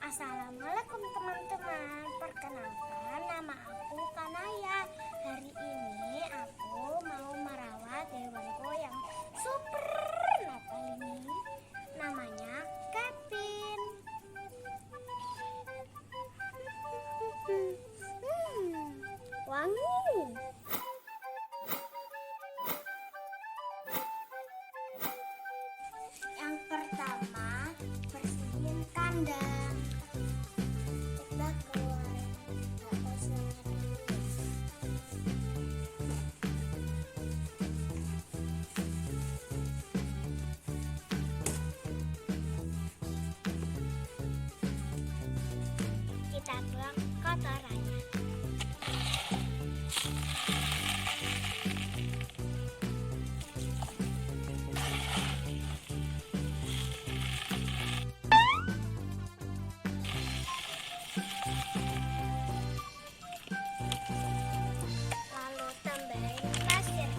Assalamualaikum teman-teman. Perkenalkan, nama aku Kanaya. Hari ini aku mau merawat hewanku yang super nakal ini. Namanya Kevin. Wangi. Yang pertama, bersihin kandang. Kita keluarin atasnya. Kita buang kotorannya. Lalu tambahin pasirnya.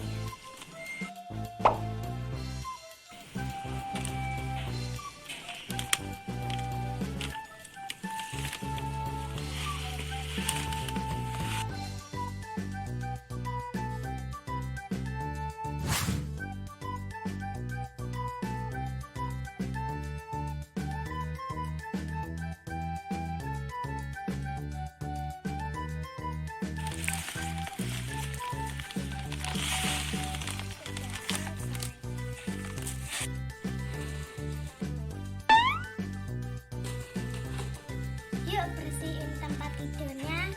Yuk bersihin tempat tidurnya.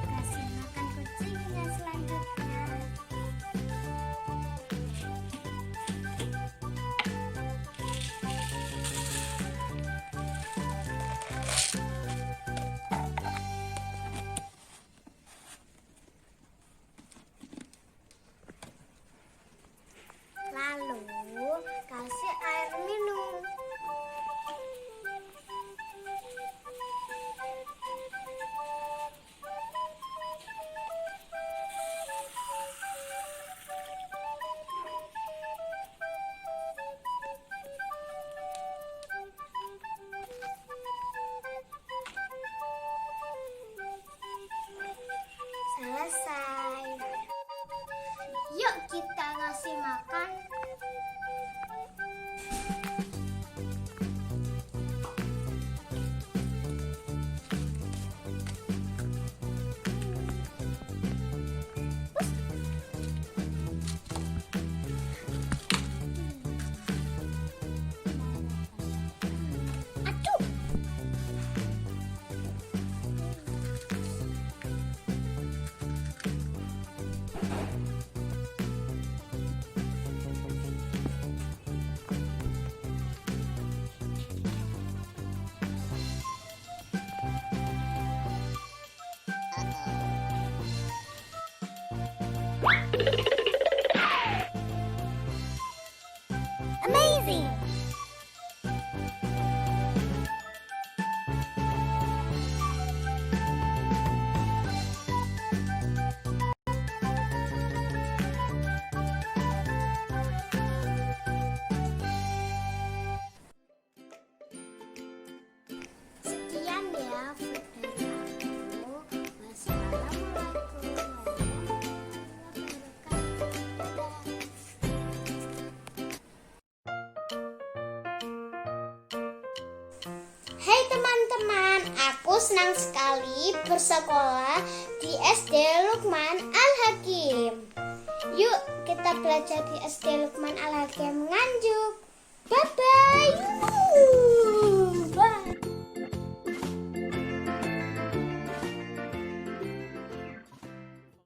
Kasih makan kucingnya selanjutnya. Lalu kasih air minum. Selesai. Yuk kita ngasih makan. Aduh. Amazing. Sekian ya video aku. Wassalamualaikum warahmatullahi wabarakatuh. Hai teman-teman, aku senang sekali bersekolah di SD Lukman Al-Hakim. Yuk kita belajar di SD Lukman Al-Hakim Nganjuk. Bye-bye.